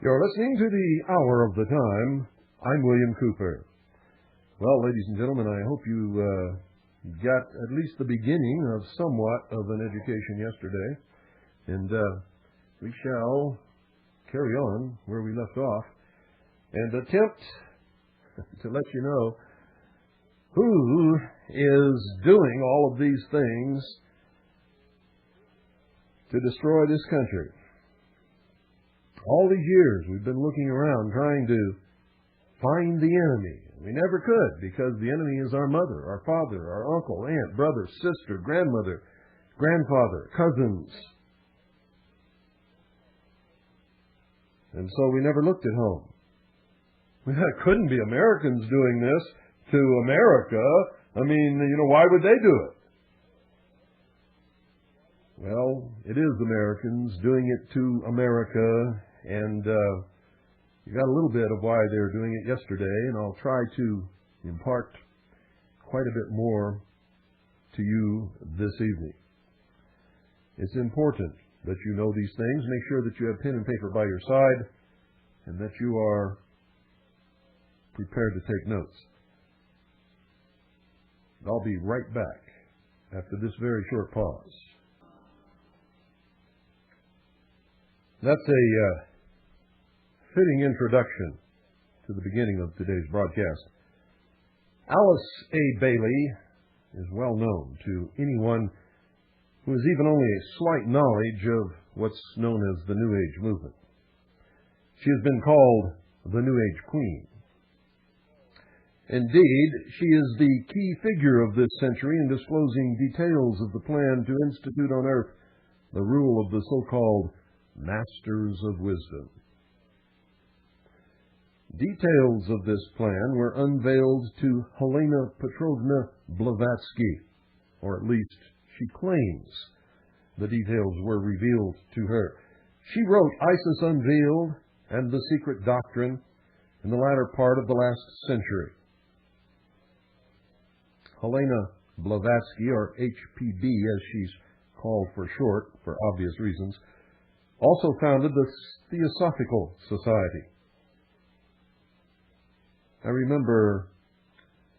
You're listening to the Hour of the Time. I'm William Cooper. Well, ladies and gentlemen, I hope you got at least the beginning of somewhat of an education yesterday. And we shall carry on where we left off and attempt to let you know who is doing all of these things to destroy this country. All these years we've been looking around trying to find the enemy. We never could, because the enemy is our mother, our father, our uncle, aunt, brother, sister, grandmother, grandfather, cousins. And so we never looked at home. It couldn't be Americans doing this to America. I mean, why would they do it? Well, it is Americans doing it to America, and you got a little bit of why they were doing it yesterday, and I'll try to impart quite a bit more to you this evening. It's important that you know these things. Make sure that you have pen and paper by your side and that you are prepared to take notes. I'll be right back after this very short pause. That's a fitting introduction to the beginning of today's broadcast. Alice A. Bailey is well known to anyone who has even only a slight knowledge of what's known as the New Age movement. She has been called the New Age Queen. Indeed, she is the key figure of this century in disclosing details of the plan to institute on earth the rule of the so-called Masters of Wisdom. Details of this plan were unveiled to Helena Petrovna Blavatsky, or at least she claims the details were revealed to her. She wrote Isis Unveiled and The Secret Doctrine in the latter part of the last century. Helena Blavatsky, or HPB as she's called for short, for obvious reasons, also founded the Theosophical Society. I remember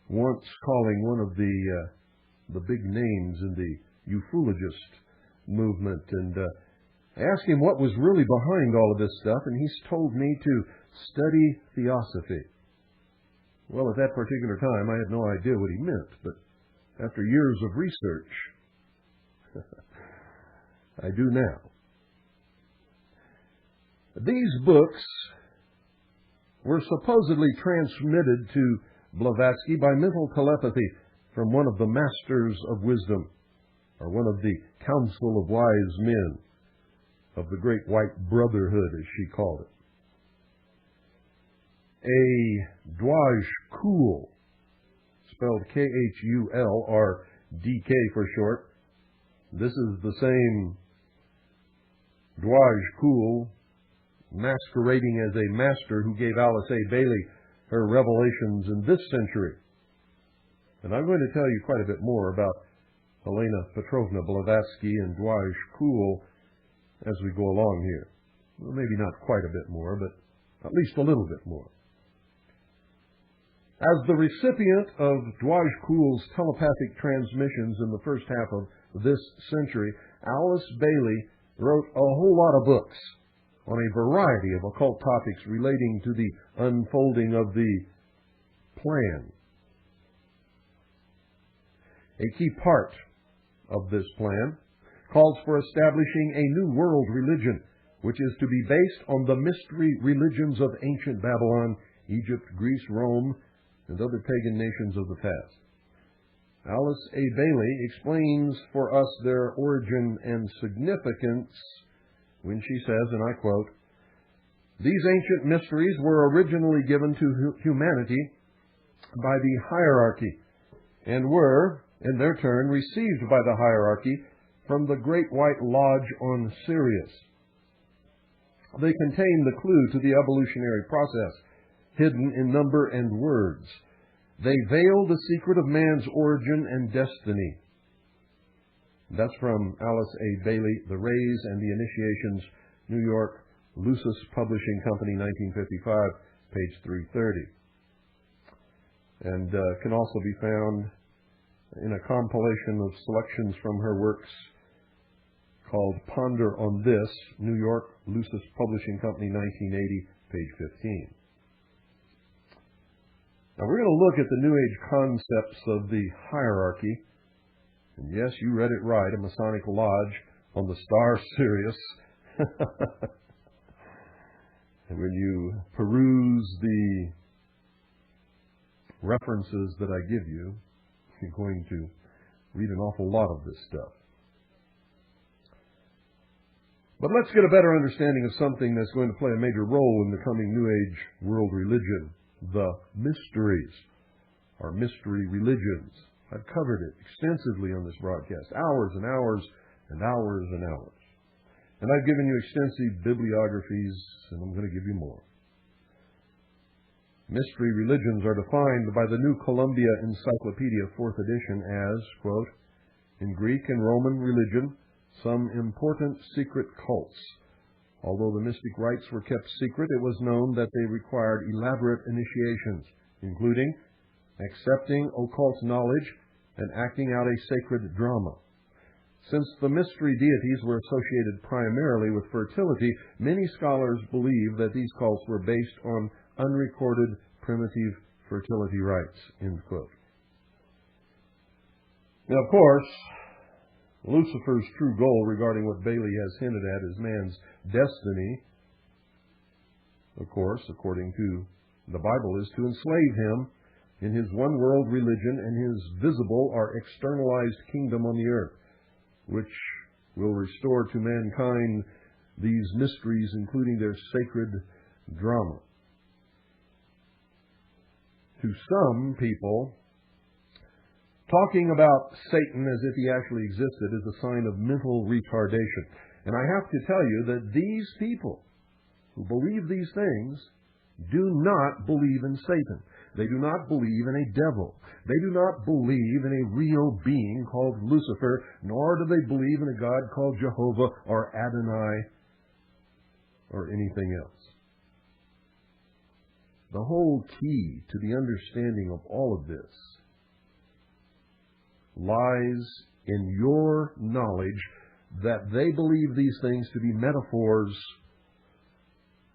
once calling one of the big names in the euphulogist movement, and I asked him what was really behind all of this stuff, and he's told me to study theosophy. Well, at that particular time, I had no idea what he meant, but after years of research, I do now. These books were supposedly transmitted to Blavatsky by mental telepathy from one of the Masters of Wisdom, or one of the Council of Wise Men of the Great White Brotherhood, as she called it. A Dwaj Kul, spelled Khul, or DK for short. This is the same Dwaj Kul masquerading as a master who gave Alice A. Bailey her revelations in this century. And I'm going to tell you quite a bit more about Helena Petrovna Blavatsky and Dwaj Kul as we go along here. Well, maybe not quite a bit more, but at least a little bit more. As the recipient of Dwaj Kul's telepathic transmissions in the first half of this century, Alice Bailey wrote a whole lot of books on a variety of occult topics relating to the unfolding of the plan. A key part of this plan calls for establishing a new world religion, which is to be based on the mystery religions of ancient Babylon, Egypt, Greece, Rome, and other pagan nations of the past. Alice A. Bailey explains for us their origin and significance when she says, and I quote, "These ancient mysteries were originally given to humanity by the hierarchy and were, in their turn, received by the hierarchy from the Great White Lodge on Sirius. They contain the clue to the evolutionary process, hidden in number and words. They veil the secret of man's origin and destiny." That's from Alice A. Bailey, The Rays and the Initiations, New York, Lucis Publishing Company, 1955, page 330. And can also be found in a compilation of selections from her works called Ponder on This, New York, Lucis Publishing Company, 1980, page 15. Now we're going to look at the New Age concepts of the hierarchy. And yes, you read it right, a Masonic lodge on the star Sirius. And when you peruse the references that I give you, you're going to read an awful lot of this stuff. But let's get a better understanding of something that's going to play a major role in the coming New Age world religion, the mysteries, or mystery religions. I've covered it extensively on this broadcast, hours and hours and hours and hours. And I've given you extensive bibliographies, and I'm going to give you more. Mystery religions are defined by the New Columbia Encyclopedia, 4th edition, as, quote, in Greek and Roman religion, some important secret cults. Although the mystic rites were kept secret, it was known that they required elaborate initiations, including accepting occult knowledge and acting out a sacred drama. Since the mystery deities were associated primarily with fertility, many scholars believe that these cults were based on unrecorded primitive fertility rites, end quote. Now, of course, Lucifer's true goal regarding what Bailey has hinted at as man's destiny, of course, according to the Bible, is to enslave him in his one-world religion and his visible or externalized kingdom on the earth, which will restore to mankind these mysteries, including their sacred drama. To some people, talking about Satan as if he actually existed is a sign of mental retardation. And I have to tell you that these people who believe these things do not believe in Satan. They do not believe in a devil. They do not believe in a real being called Lucifer, nor do they believe in a God called Jehovah or Adonai or anything else. The whole key to the understanding of all of this lies in your knowledge that they believe these things to be metaphors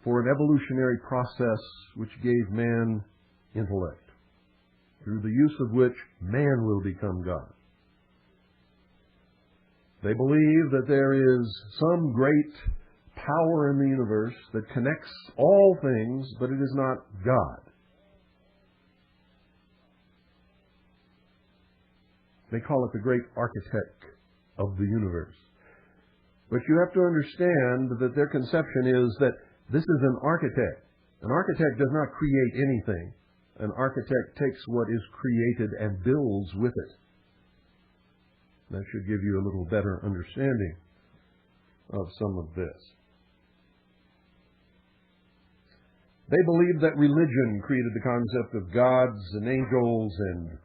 for an evolutionary process which gave man intellect, through the use of which man will become God. They believe that there is some great power in the universe that connects all things, but it is not God. They call it the great architect of the universe. But you have to understand that their conception is that this is an architect. An architect does not create anything. An architect takes what is created and builds with it. That should give you a little better understanding of some of this. They believe that religion created the concept of gods and angels and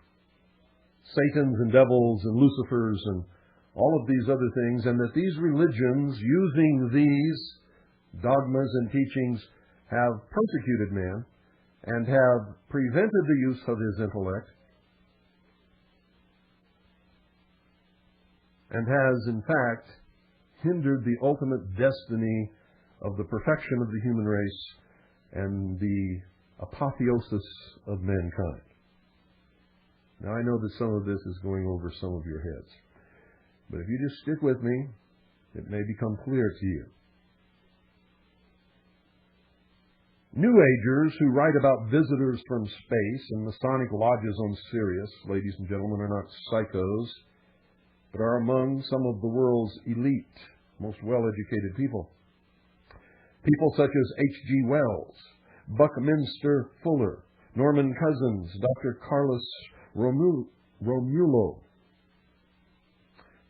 Satans and devils and Lucifers and all of these other things, and that these religions, using these dogmas and teachings, have persecuted man and have prevented the use of his intellect and has, in fact, hindered the ultimate destiny of the perfection of the human race and the apotheosis of mankind. Now, I know that some of this is going over some of your heads, but if you just stick with me, it may become clear to you. New Agers who write about visitors from space and Masonic lodges on Sirius, ladies and gentlemen, are not psychos, but are among some of the world's elite, most well-educated people. People such as H.G. Wells, Buckminster Fuller, Norman Cousins, Dr. Carlos Romulo,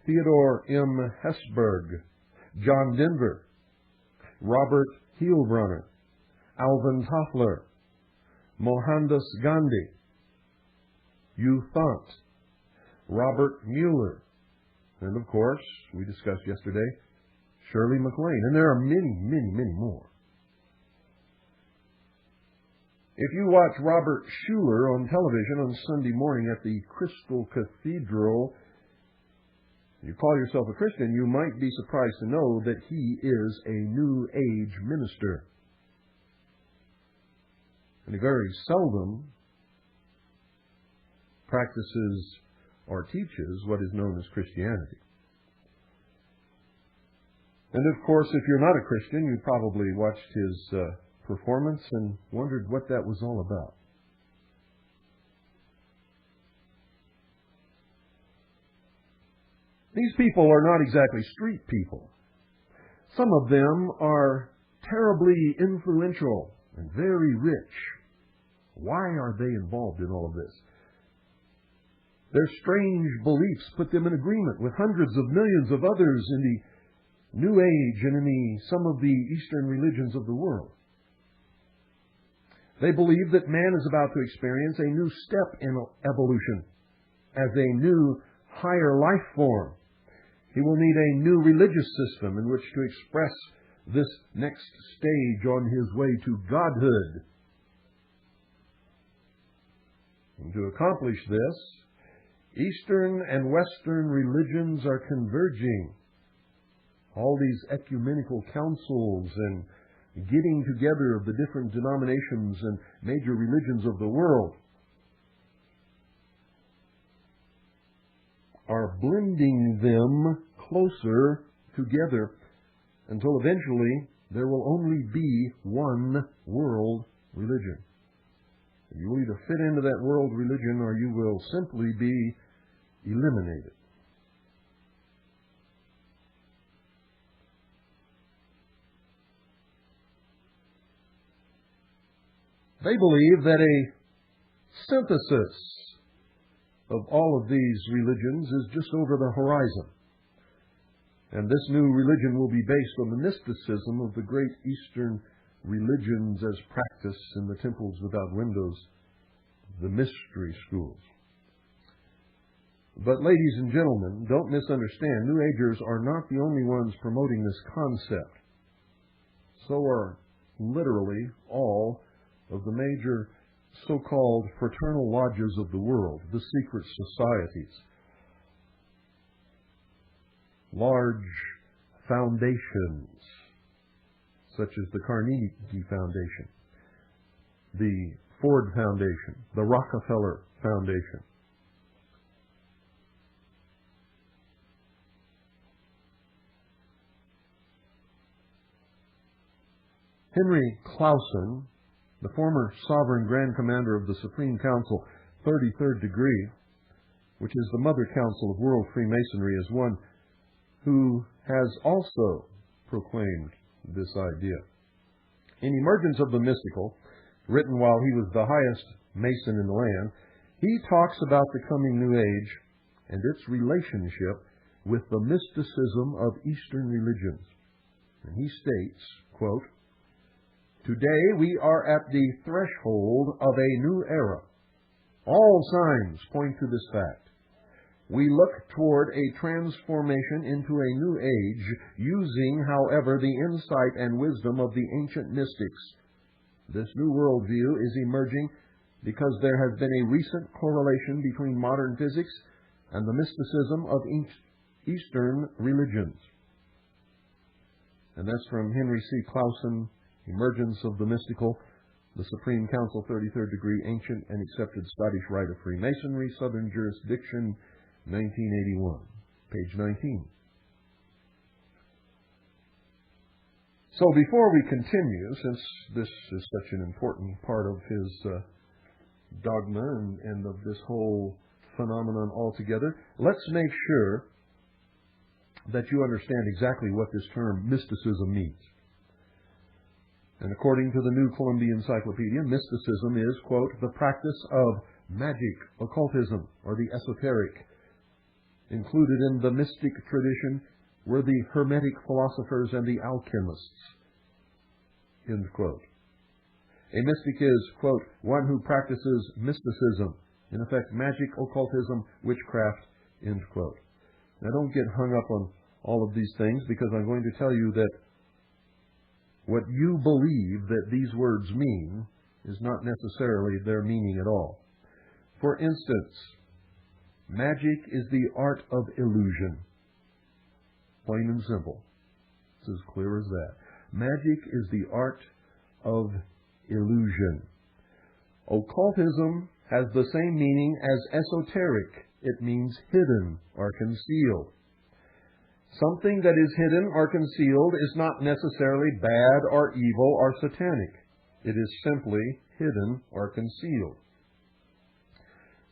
Theodore M. Hesburgh, John Denver, Robert Heilbronner, Alvin Toffler, Mohandas Gandhi, Hugh Thant, Robert Mueller, and of course, we discussed yesterday, Shirley MacLaine. And there are many, many, many more. If you watch Robert Schuller on television on Sunday morning at the Crystal Cathedral, you call yourself a Christian, you might be surprised to know that he is a New Age minister. And he very seldom practices or teaches what is known as Christianity. And of course, if you're not a Christian, you probably watched his performance and wondered what that was all about. These people are not exactly street people. Some of them are terribly influential and very rich. Why are they involved in all of this? Their strange beliefs put them in agreement with hundreds of millions of others in the New Age and in some of the Eastern religions of the world. They believe that man is about to experience a new step in evolution as a new, higher life form. He will need a new religious system in which to express this next stage on his way to godhood. And to accomplish this, Eastern and Western religions are converging. All these ecumenical councils and getting together of the different denominations and major religions of the world are blending them closer together until eventually there will only be one world religion. You will either fit into that world religion or you will simply be eliminated. They believe that a synthesis of all of these religions is just over the horizon. And this new religion will be based on the mysticism of the great Eastern religions as practiced in the temples without windows, the mystery schools. But ladies and gentlemen, don't misunderstand, New Agers are not the only ones promoting this concept. So are literally all of the major so-called fraternal lodges of the world, the secret societies. Large foundations, such as the Carnegie Foundation, the Ford Foundation, the Rockefeller Foundation. Henry Clausen, the former sovereign Grand Commander of the Supreme Council, 33rd degree, which is the mother council of world Freemasonry, is one who has also proclaimed this idea. In Emergence of the Mystical, written while he was the highest Mason in the land, he talks about the coming New Age and its relationship with the mysticism of Eastern religions. And he states, quote, "Today we are at the threshold of a new era. All signs point to this fact. We look toward a transformation into a new age, using, however, the insight and wisdom of the ancient mystics. This new worldview is emerging because there has been a recent correlation between modern physics and the mysticism of Eastern religions." And that's from Henry C. Clausen, Emergence of the Mystical, the Supreme Council, 33rd degree, Ancient and Accepted Scottish Rite of Freemasonry, Southern Jurisdiction, 1981, page 19. So before we continue, since this is such an important part of his dogma and of this whole phenomenon altogether, let's make sure that you understand exactly what this term mysticism means. And according to the New Columbia Encyclopedia, mysticism is, quote, "the practice of magic, occultism, or the esoteric. Included in the mystic tradition were the Hermetic philosophers and the alchemists." End quote. A mystic is, quote, "one who practices mysticism, in effect magic, occultism, witchcraft," end quote. Now don't get hung up on all of these things, because I'm going to tell you that what you believe that these words mean is not necessarily their meaning at all. For instance, magic is the art of illusion. Plain and simple. It's as clear as that. Magic is the art of illusion. Occultism has the same meaning as esoteric. It means hidden or concealed. Something that is hidden or concealed is not necessarily bad or evil or satanic. It is simply hidden or concealed.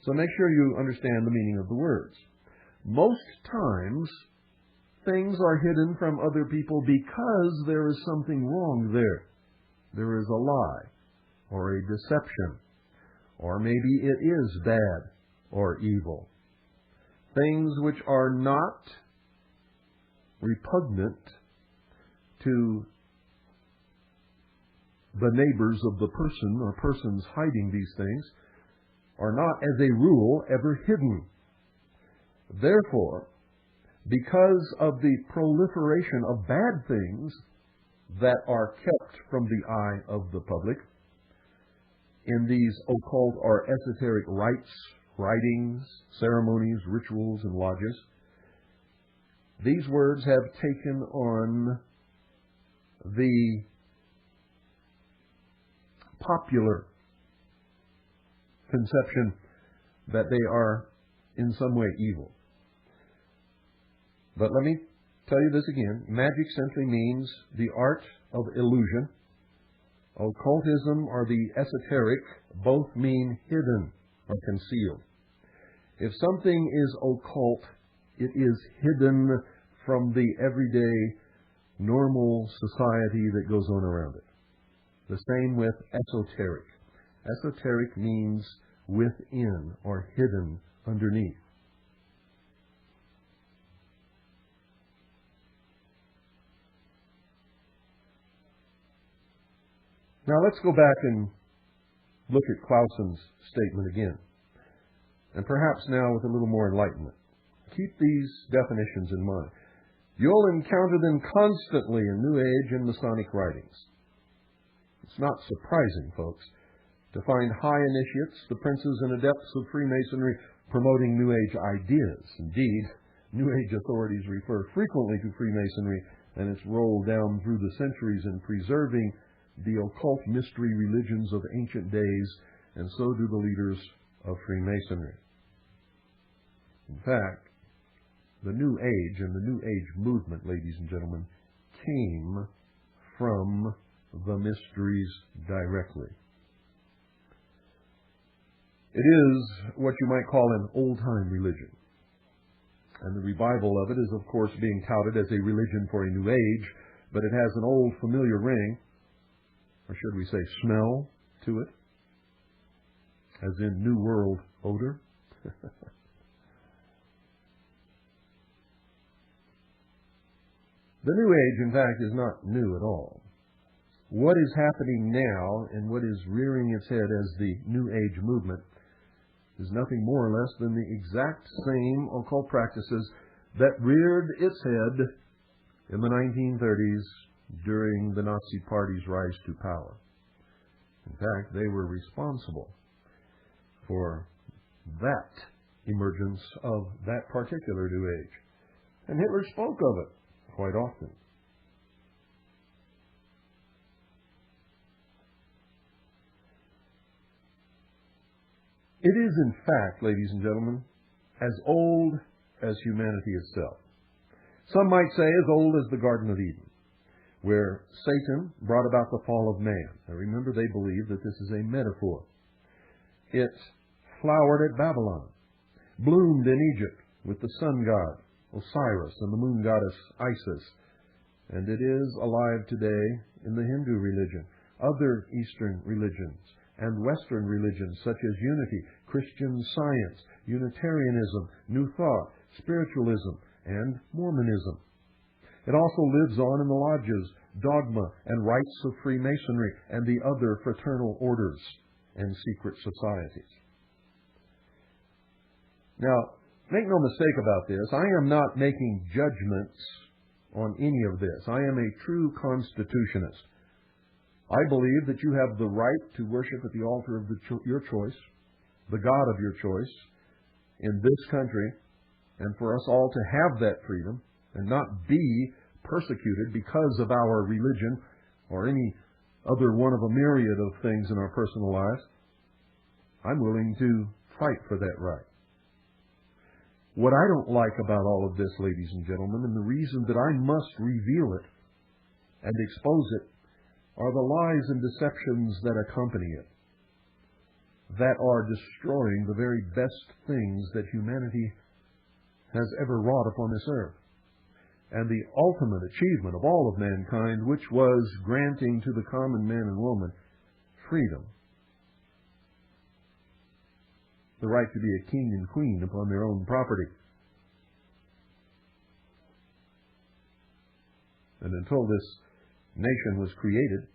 So make sure you understand the meaning of the words. Most times, things are hidden from other people because there is something wrong there. There is a lie or a deception, or maybe it is bad or evil. Things which are not repugnant to the neighbors of the person or persons hiding these things are not, as a rule, ever hidden. Therefore, because of the proliferation of bad things that are kept from the eye of the public in these occult or esoteric rites, writings, ceremonies, rituals, and lodges, these words have taken on the popular conception that they are in some way evil. But let me tell you this again. Magic simply means the art of illusion. Occultism or the esoteric both mean hidden or concealed. If something is occult, it is hidden from the everyday, normal society that goes on around it. The same with esoteric. Esoteric means within or hidden underneath. Now let's go back and look at Clausen's statement again, and perhaps now with a little more enlightenment. Keep these definitions in mind. You'll encounter them constantly in New Age and Masonic writings. It's not surprising, folks, to find high initiates, the princes and adepts of Freemasonry, promoting New Age ideas. Indeed, New Age authorities refer frequently to Freemasonry and its role down through the centuries in preserving the occult mystery religions of ancient days, and so do the leaders of Freemasonry. In fact, the New Age and the New Age movement, ladies and gentlemen, came from the mysteries directly. It is what you might call an old-time religion. And the revival of it is, of course, being touted as a religion for a new age, but it has an old familiar ring, or should we say smell, to it, as in New World odor. The New Age, in fact, is not new at all. What is happening now and what is rearing its head as the New Age movement is nothing more or less than the exact same occult practices that reared its head in the 1930s during the Nazi Party's rise to power. In fact, they were responsible for that emergence of that particular New Age. And Hitler spoke of it quite often. It is, in fact, ladies and gentlemen, as old as humanity itself. Some might say as old as the Garden of Eden, where Satan brought about the fall of man. Now remember, they believe that this is a metaphor. It flowered at Babylon, bloomed in Egypt with the sun god Osiris and the moon goddess Isis, and it is alive today in the Hindu religion, other Eastern religions, and Western religions such as Unity, Christian Science, Unitarianism, New Thought, Spiritualism, and Mormonism. It also lives on in the lodges, dogma, and rites of Freemasonry and the other fraternal orders and secret societies. Now, make no mistake about this. I am not making judgments on any of this. I am a true constitutionist. I believe that you have the right to worship at the altar of your choice, the God of your choice, in this country, and for us all to have that freedom and not be persecuted because of our religion or any other one of a myriad of things in our personal lives. I'm willing to fight for that right. What I don't like about all of this, ladies and gentlemen, and the reason that I must reveal it and expose it, are the lies and deceptions that accompany it, that are destroying the very best things that humanity has ever wrought upon this earth, and the ultimate achievement of all of mankind, which was granting to the common man and woman freedom, the right to be a king and queen upon their own property. And until this nation was created,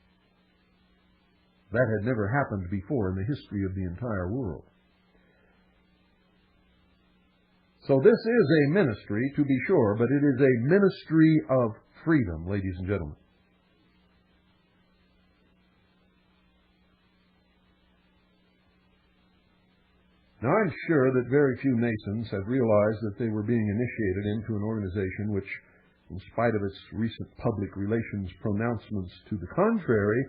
that had never happened before in the history of the entire world. So this is a ministry, to be sure, but it is a ministry of freedom, ladies and gentlemen. Now, I'm sure that very few Masons have realized that they were being initiated into an organization which, in spite of its recent public relations pronouncements to the contrary,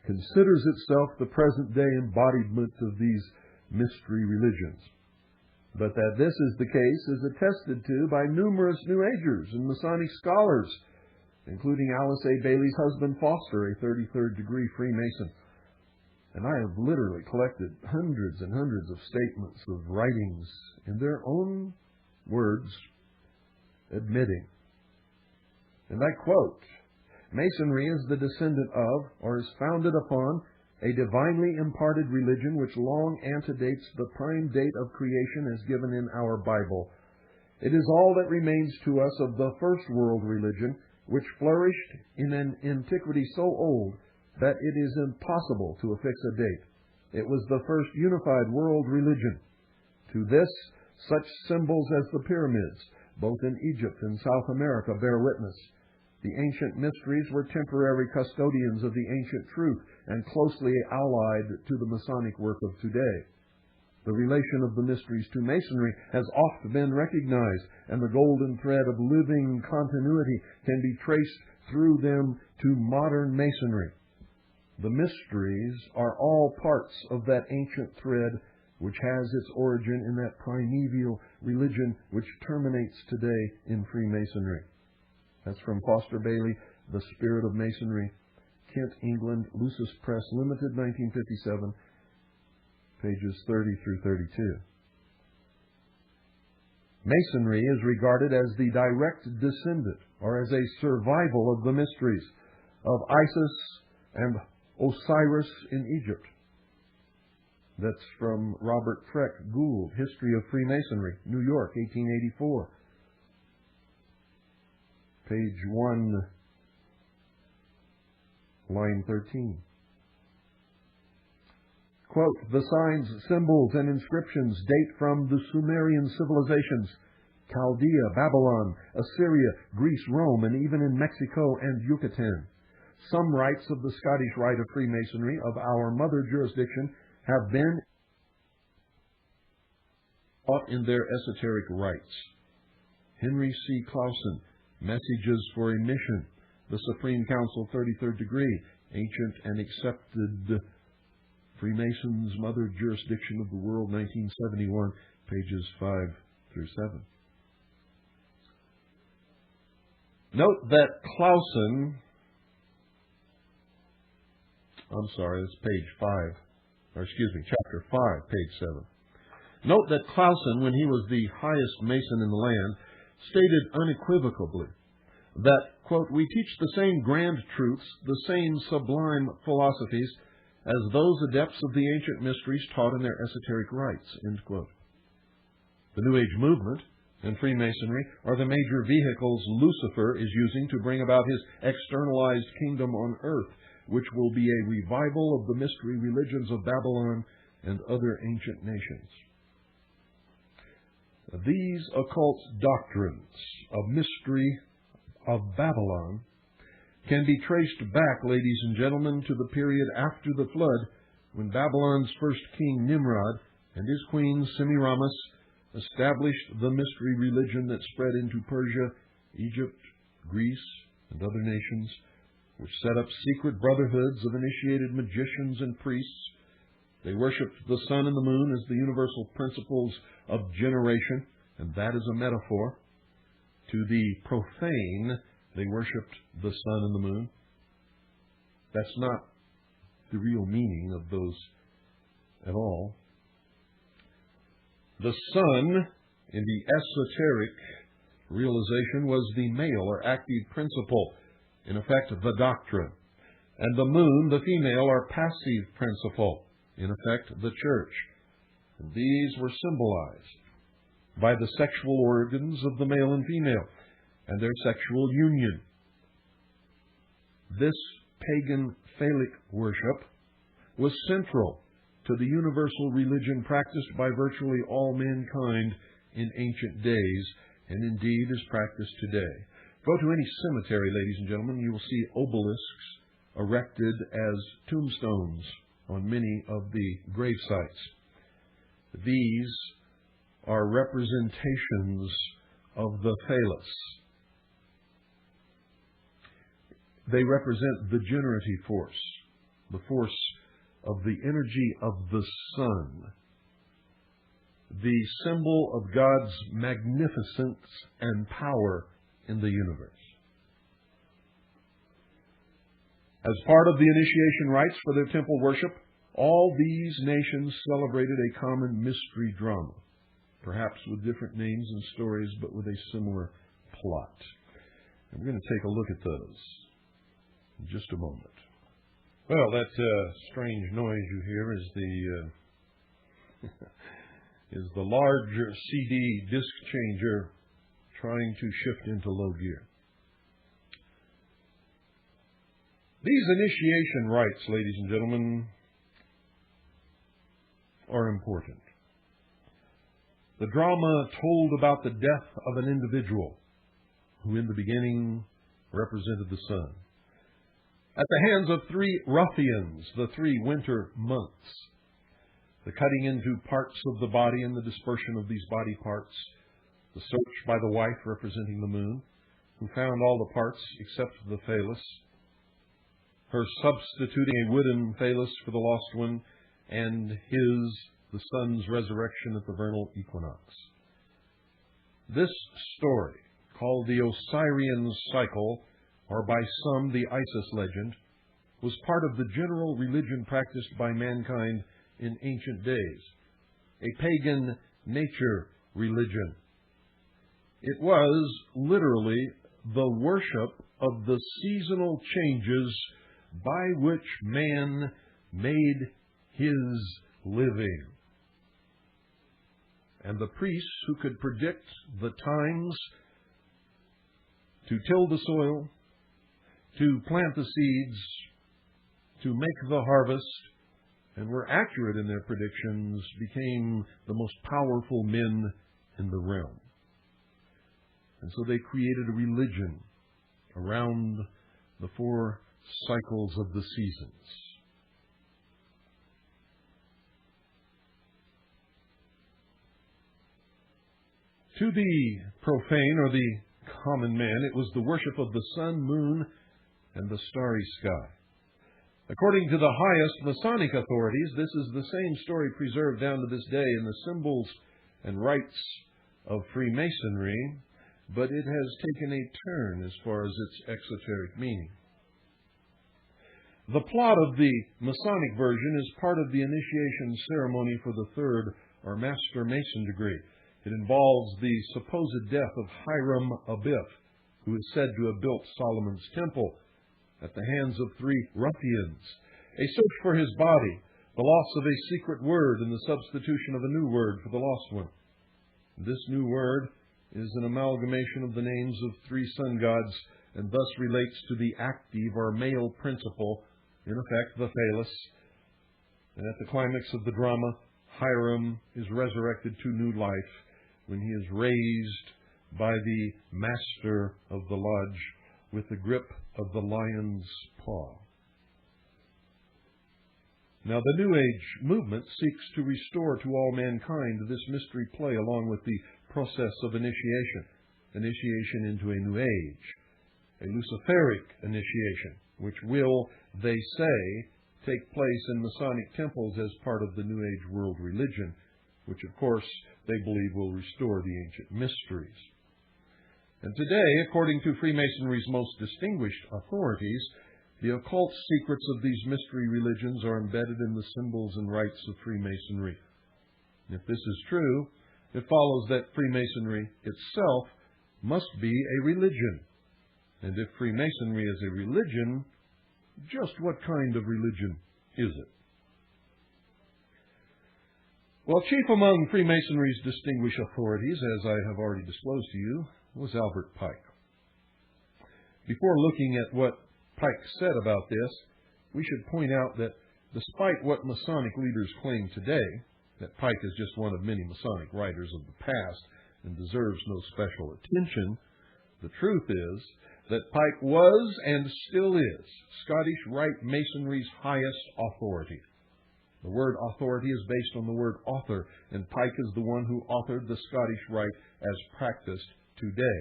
considers itself the present-day embodiment of these mystery religions. But that this is the case is attested to by numerous New Agers and Masonic scholars, including Alice A. Bailey's husband Foster, a 33rd degree Freemason. And I have literally collected hundreds and hundreds of statements of writings in their own words admitting, and I quote, "Masonry is the descendant of, or is founded upon, a divinely imparted religion which long antedates the prime date of creation as given in our Bible. It is all that remains to us of the first world religion, which flourished in an antiquity so old that it is impossible to affix a date. It was the first unified world religion. To this, such symbols as the pyramids, both in Egypt and South America, bear witness. The ancient mysteries were temporary custodians of the ancient truth and closely allied to the Masonic work of today. The relation of the mysteries to Masonry has oft been recognized, and the golden thread of living continuity can be traced through them to modern Masonry. The mysteries are all parts of that ancient thread which has its origin in that primeval religion which terminates today in Freemasonry." That's from Foster Bailey, The Spirit of Masonry, Kent, England, Lucis Press Limited, 1957, pages 30 through 32. Masonry is regarded as the direct descendant, or as a survival of the mysteries of Isis and Osiris in Egypt. That's from Robert Freck Gould, History of Freemasonry, New York, 1884. Page 1, line 13. Quote, "The signs, symbols, and inscriptions date from the Sumerian civilizations, Chaldea, Babylon, Assyria, Greece, Rome, and even in Mexico and Yucatan. Some rites of the Scottish Rite of Freemasonry of our mother jurisdiction have been taught in their esoteric rites. Henry C. Clausen, Messages for a Mission, the Supreme Council, 33rd degree, Ancient and Accepted Freemasons' Mother Jurisdiction of the World, 1971, pages 5 through 7. Note that Clausen, it's page 5, chapter 5, page 7. Note that Clausen, when he was the highest Mason in the land, stated unequivocally that, quote, "We teach the same grand truths, the same sublime philosophies, as those adepts of the ancient mysteries taught in their esoteric rites," end quote. The New Age movement and Freemasonry are the major vehicles Lucifer is using to bring about his externalized kingdom on earth, which will be a revival of the mystery religions of Babylon and other ancient nations. These occult doctrines of mystery of Babylon can be traced back, ladies and gentlemen, to the period after the flood, when Babylon's first king Nimrod and his queen Semiramis established the mystery religion that spread into Persia, Egypt, Greece, and other nations, which set up secret brotherhoods of initiated magicians and priests. They worshipped the sun and the moon as the universal principles of generation, and that is a metaphor. To the profane, they worshipped the sun and the moon. That's not the real meaning of those at all. The sun, in the esoteric realization, was the male or active principle, in effect the doctrine, and the moon, the female or passive principle, in effect the church. And these were symbolized by the sexual organs of the male and female and their sexual union. This pagan phallic worship was central to the universal religion practiced by virtually all mankind in ancient days, and indeed is practiced today. Go to any cemetery, ladies and gentlemen, you will see obelisks erected as tombstones on many of the grave sites. These are representations of the phallus. They represent the generative force, the force of the energy of the sun, the symbol of God's magnificence and power in the universe. As part of the initiation rites for their temple worship, all these nations celebrated a common mystery drama, perhaps with different names and stories, but with a similar plot. And we're going to take a look at those in just a moment. Well, that strange noise you hear is the large CD disc changer trying to shift into low gear. These initiation rites, ladies and gentlemen, are important. The drama told about the death of an individual who in the beginning represented the sun, at the hands of three ruffians, the 3 winter months. The cutting into parts of the body and the dispersion of these body parts. The search by the wife representing the moon, who found all the parts except the phallus. Her substituting a wooden phallus for the lost one, and the sun's resurrection at the vernal equinox. This story, called the Osirian cycle, or by some the Isis legend, was part of the general religion practiced by mankind in ancient days, a pagan nature religion. It was literally the worship of the seasonal changes by which man made his living. And the priests who could predict the times to till the soil, to plant the seeds, to make the harvest, and were accurate in their predictions, became the most powerful men in the realm. And so they created a religion around the 4 cycles of the seasons. To the profane or the common man, it was the worship of the sun, moon, and the starry sky. According to the highest Masonic authorities, this is the same story preserved down to this day in the symbols and rites of Freemasonry, but it has taken a turn as far as its exoteric meaning. The plot of the Masonic version is part of the initiation ceremony for the 3rd or Master Mason degree. It involves the supposed death of Hiram Abiff, who is said to have built Solomon's temple, at the hands of 3 ruffians, a search for his body, the loss of a secret word, and the substitution of a new word for the lost one. This new word is an amalgamation of the names of 3 sun gods, and thus relates to the active or male principle, in effect the phallus. And at the climax of the drama, Hiram is resurrected to new life when he is raised by the master of the lodge with the grip of the lion's paw. Now, the New Age movement seeks to restore to all mankind this mystery play along with the process of initiation into a new age, a Luciferic initiation, which will, they say, take place in Masonic temples as part of the New Age world religion, which, of course, they believe will restore the ancient mysteries. And today, according to Freemasonry's most distinguished authorities, the occult secrets of these mystery religions are embedded in the symbols and rites of Freemasonry. If this is true, it follows that Freemasonry itself must be a religion. And if Freemasonry is a religion, just what kind of religion is it? Well, chief among Freemasonry's distinguished authorities, as I have already disclosed to you, was Albert Pike. Before looking at what Pike said about this, we should point out that despite what Masonic leaders claim today, that Pike is just one of many Masonic writers of the past and deserves no special attention, the truth is that Pike was and still is Scottish Rite Masonry's highest authority. The word authority is based on the word author, and Pike is the one who authored the Scottish Rite as practiced today.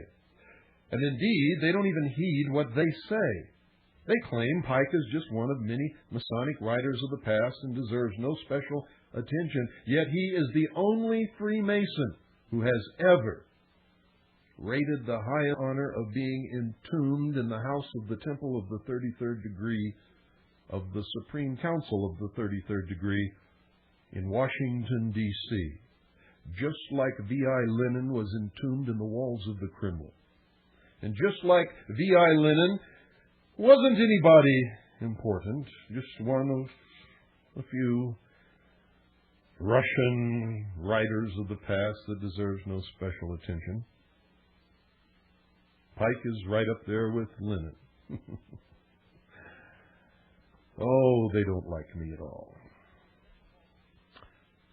And indeed, they don't even heed what they say. They claim Pike is just one of many Masonic writers of the past and deserves no special attention, yet he is the only Freemason who has ever rated the high honor of being entombed in the house of the Temple of the 33rd degree of the Supreme Council of the 33rd degree in Washington, D.C., just like V.I. Lenin was entombed in the walls of the Kremlin. And just like V.I. Lenin wasn't anybody important, just one of a few Russian writers of the past that deserves no special attention. Pike is right up there with Lenin. Oh, they don't like me at all.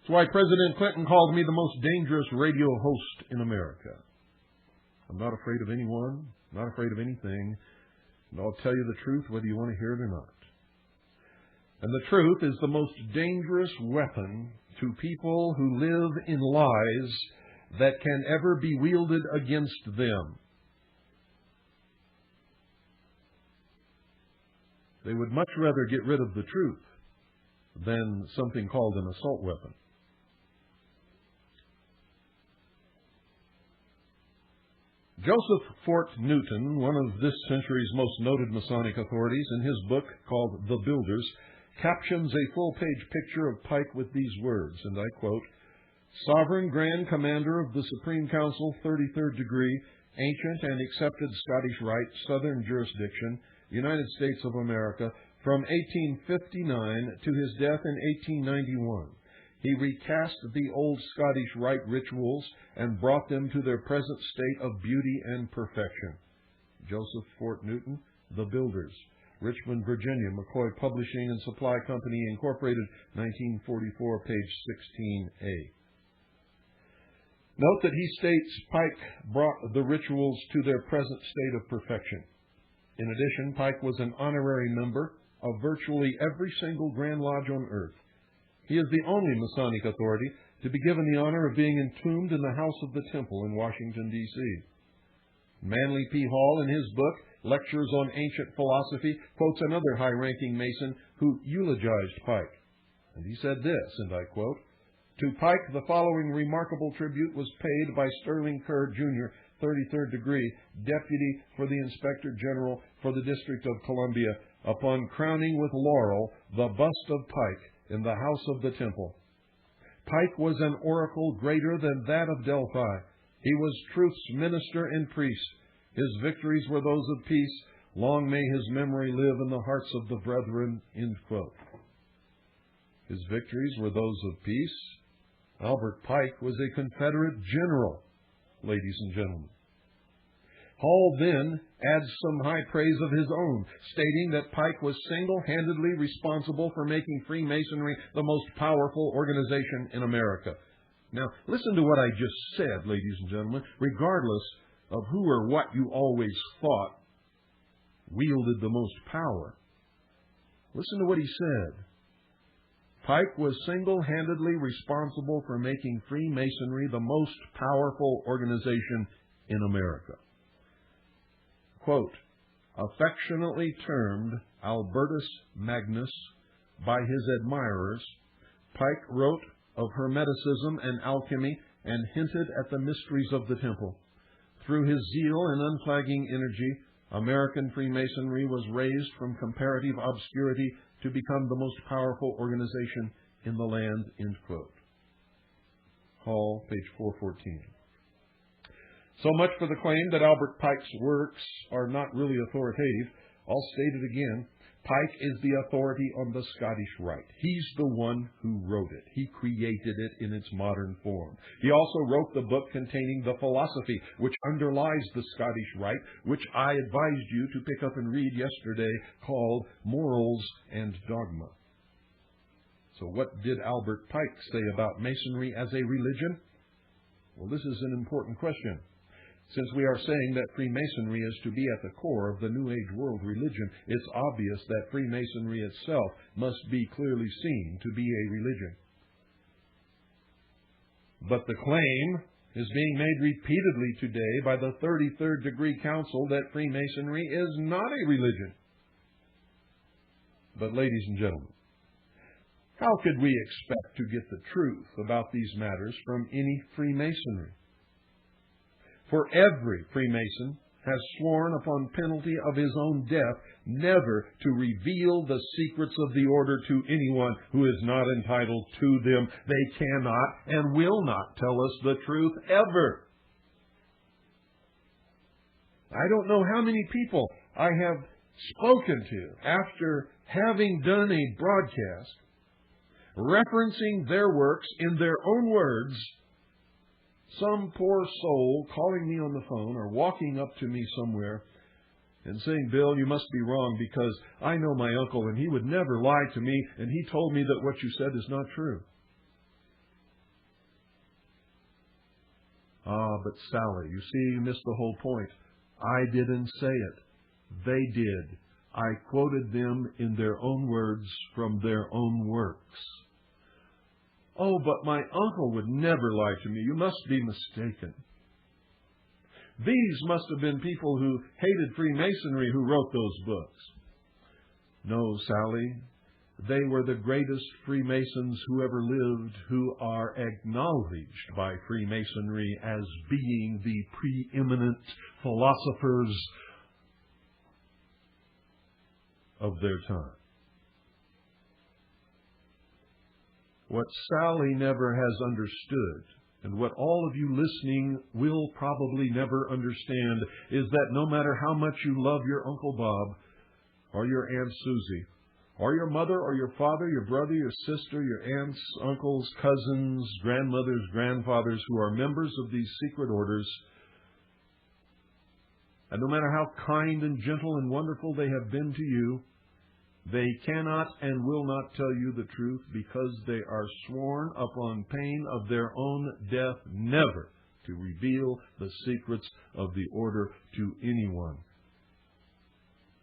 That's why President Clinton called me the most dangerous radio host in America. I'm not afraid of anyone, not afraid of anything, and I'll tell you the truth whether you want to hear it or not. And the truth is the most dangerous weapon to people who live in lies that can ever be wielded against them. They would much rather get rid of the truth than something called an assault weapon. Joseph Fort Newton, one of this century's most noted Masonic authorities, in his book called The Builders, captions a full-page picture of Pike with these words, and I quote, "Sovereign Grand Commander of the Supreme Council, 33rd degree, ancient and accepted Scottish Rite, Southern jurisdiction, United States of America, from 1859 to his death in 1891. He recast the old Scottish Rite rituals and brought them to their present state of beauty and perfection." Joseph Fort Newton, The Builders, Richmond, Virginia, McCoy Publishing and Supply Company, Incorporated, 1944, page 16A. Note that he states Pike brought the rituals to their present state of perfection. In addition, Pike was an honorary member of virtually every single Grand Lodge on earth. He is the only Masonic authority to be given the honor of being entombed in the House of the Temple in Washington, D.C. Manly P. Hall, in his book, Lectures on Ancient Philosophy, quotes another high-ranking Mason who eulogized Pike. And he said this, and I quote, "To Pike the following remarkable tribute was paid by Sterling Kerr, Jr., 33rd degree, Deputy for the Inspector General for the District of Columbia, upon crowning with laurel the bust of Pike in the House of the Temple. Pike was an oracle greater than that of Delphi. He was truth's minister and priest. His victories were those of peace. Long may his memory live in the hearts of the brethren." End quote. His victories were those of peace. Albert Pike was a Confederate general, ladies and gentlemen. Hall then adds some high praise of his own, stating that Pike was single-handedly responsible for making Freemasonry the most powerful organization in America. Now, listen to what I just said, ladies and gentlemen. Regardless of who or what you always thought, wielded the most power. Listen to what he said. Pike was single-handedly responsible for making Freemasonry the most powerful organization in America. Quote, affectionately termed Albertus Magnus by his admirers, Pike wrote of Hermeticism and alchemy and hinted at the mysteries of the temple. Through his zeal and unflagging energy, American Freemasonry was raised from comparative obscurity to become the most powerful organization in the land, end quote. Hall, page 414. So much for the claim that Albert Pike's works are not really authoritative. I'll state it again. Pike is the authority on the Scottish Rite. He's the one who wrote it. He created it in its modern form. He also wrote the book containing the philosophy which underlies the Scottish Rite, which I advised you to pick up and read yesterday, called Morals and Dogma. So what did Albert Pike say about Masonry as a religion? Well, this is an important question. Since we are saying that Freemasonry is to be at the core of the New Age world religion, it's obvious that Freemasonry itself must be clearly seen to be a religion. But the claim is being made repeatedly today by the 33rd Degree Council that Freemasonry is not a religion. But ladies and gentlemen, how could we expect to get the truth about these matters from any Freemasonry? For every Freemason has sworn upon penalty of his own death never to reveal the secrets of the order to anyone who is not entitled to them. They cannot and will not tell us the truth ever. I don't know how many people I have spoken to after having done a broadcast referencing their works in their own words. Some poor soul calling me on the phone or walking up to me somewhere and saying, Bill, you must be wrong because I know my uncle and he would never lie to me and he told me that what you said is not true. But Sally, you see, you missed the whole point. I didn't say it. They did. I quoted them in their own words from their own works. Oh, but my uncle would never lie to me. You must be mistaken. These must have been people who hated Freemasonry who wrote those books. No, Sally, they were the greatest Freemasons who ever lived, who are acknowledged by Freemasonry as being the preeminent philosophers of their time. What Sally never has understood, and what all of you listening will probably never understand, is that no matter how much you love your Uncle Bob, or your Aunt Susie, or your mother, or your father, your brother, your sister, your aunts, uncles, cousins, grandmothers, grandfathers who are members of these secret orders, and no matter how kind and gentle and wonderful they have been to you, they cannot and will not tell you the truth because they are sworn upon pain of their own death never to reveal the secrets of the order to anyone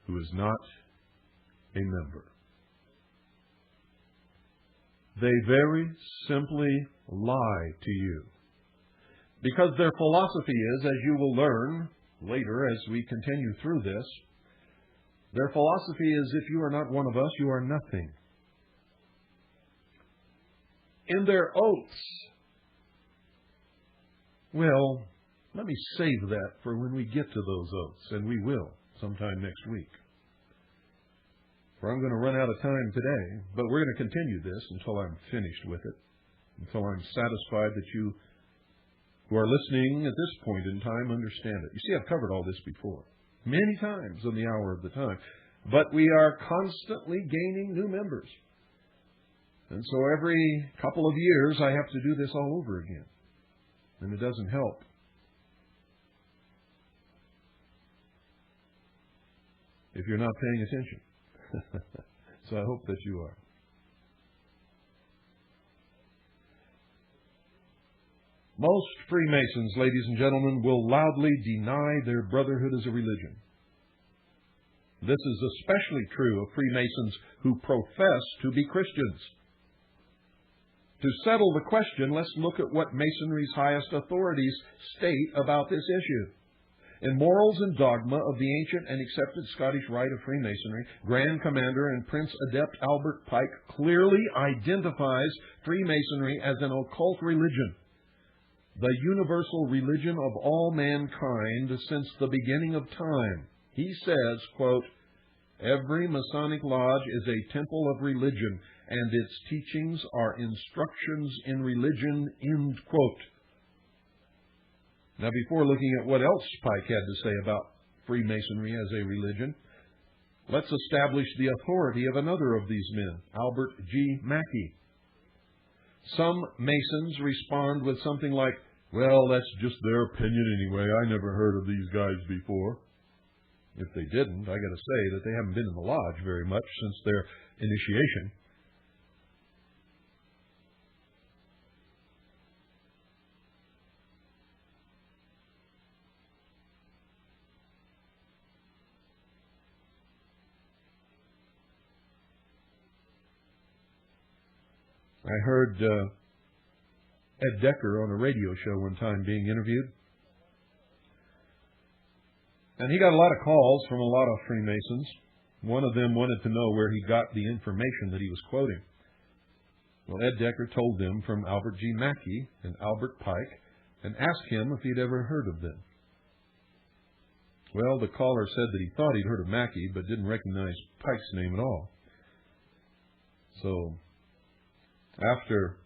who is not a member. They very simply lie to you because their philosophy is, as you will learn later as we continue through this, their philosophy is, if you are not one of us, you are nothing. In their oaths, well, let me save that for when we get to those oaths, and we will sometime next week. For I'm going to run out of time today, but we're going to continue this until I'm finished with it, until I'm satisfied that you who are listening at this point in time understand it. You see, I've covered all this before. Many times in the hour of the time. But we are constantly gaining new members. And so every couple of years I have to do this all over again. And it doesn't help. If you're not paying attention. So I hope that you are. Most Freemasons, ladies and gentlemen, will loudly deny their brotherhood as a religion. This is especially true of Freemasons who profess to be Christians. To settle the question, let's look at what Masonry's highest authorities state about this issue. In Morals and Dogma of the Ancient and Accepted Scottish Rite of Freemasonry, Grand Commander and Prince Adept Albert Pike clearly identifies Freemasonry as an occult religion, the universal religion of all mankind since the beginning of time. He says, quote, "Every Masonic lodge is a temple of religion, and its teachings are instructions in religion," end quote. Now, before looking at what else Pike had to say about Freemasonry as a religion, let's establish the authority of another of these men, Albert G. Mackey. Some Masons respond with something like, "Well, that's just their opinion anyway. I never heard of these guys before." If they didn't, I got to say that they haven't been in the lodge very much since their initiation. I heard Ed Decker on a radio show one time being interviewed. And he got a lot of calls from a lot of Freemasons. One of them wanted to know where he got the information that he was quoting. Well, Ed Decker told them from Albert G. Mackey and Albert Pike and asked him if he'd ever heard of them. Well, the caller said that he thought he'd heard of Mackey but didn't recognize Pike's name at all. So, after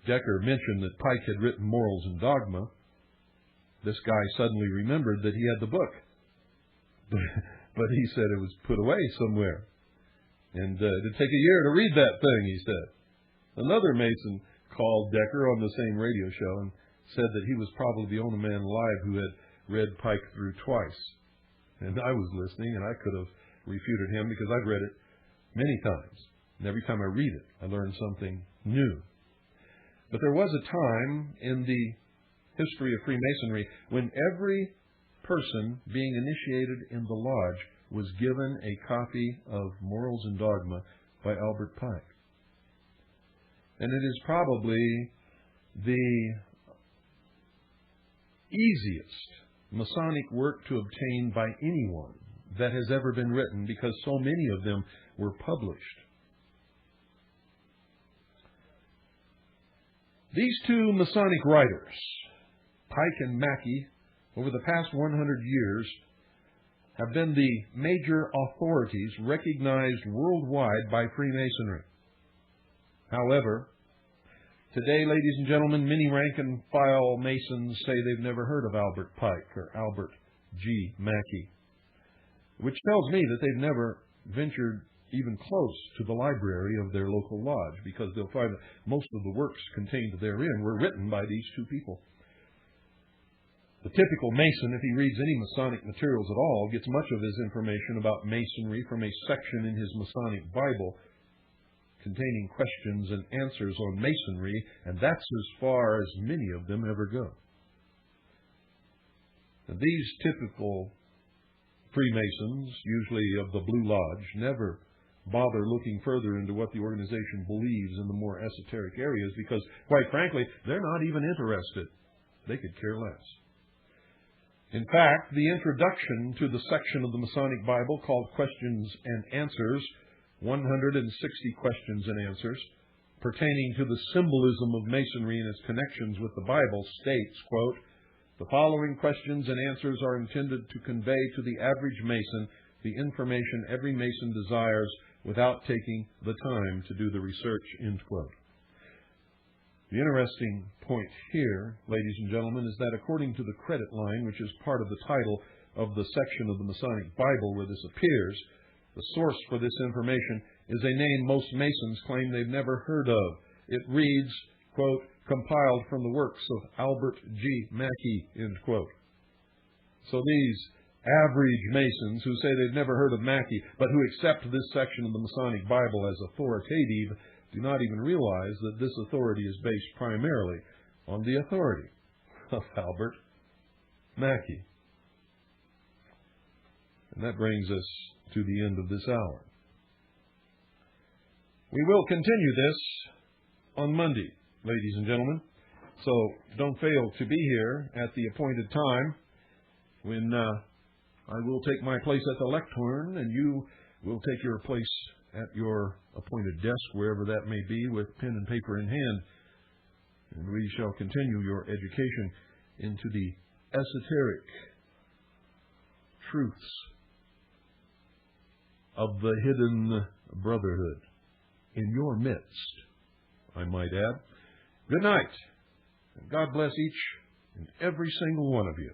Decker mentioned that Pike had written Morals and Dogma, this guy suddenly remembered that he had the book. But he said it was put away somewhere. And it'd take a year to read that thing, he said. Another Mason called Decker on the same radio show and said that he was probably the only man alive who had read Pike through twice. And I was listening, and I could have refuted him because I'd read it many times. And every time I read it, I learn something new. But there was a time in the history of Freemasonry when every person being initiated in the lodge was given a copy of Morals and Dogma by Albert Pike. And it is probably the easiest Masonic work to obtain by anyone that has ever been written because so many of them were published. These two Masonic writers, Pike and Mackey, over the past 100 years, have been the major authorities recognized worldwide by Freemasonry. However, today, ladies and gentlemen, many rank-and-file Masons say they've never heard of Albert Pike or Albert G. Mackey, which tells me that they've never ventured even close to the library of their local lodge, because they'll find that most of the works contained therein were written by these two people. The typical Mason, if he reads any Masonic materials at all, gets much of his information about Masonry from a section in his Masonic Bible containing questions and answers on Masonry, and that's as far as many of them ever go. And these typical Freemasons, usually of the Blue Lodge, never bother looking further into what the organization believes in the more esoteric areas because, quite frankly, they're not even interested. They could care less. In fact, the introduction to the section of the Masonic Bible called Questions and Answers, 160 questions and answers, pertaining to the symbolism of Masonry and its connections with the Bible, states, quote, "The following questions and answers are intended to convey to the average Mason the information every Mason desires without taking the time to do the research," end quote. The interesting point here, ladies and gentlemen, is that according to the credit line, which is part of the title of the section of the Masonic Bible where this appears, the source for this information is a name most Masons claim they've never heard of. It reads, quote, "compiled from the works of Albert G. Mackey," end quote. So these average Masons who say they've never heard of Mackey, but who accept this section of the Masonic Bible as authoritative, do not even realize that this authority is based primarily on the authority of Albert Mackey. And that brings us to the end of this hour. We will continue this on Monday, ladies and gentlemen. So don't fail to be here at the appointed time when I will take my place at the lectern and you will take your place at your appointed desk, wherever that may be, with pen and paper in hand. And we shall continue your education into the esoteric truths of the hidden brotherhood in your midst, I might add. Good night, and God bless each and every single one of you.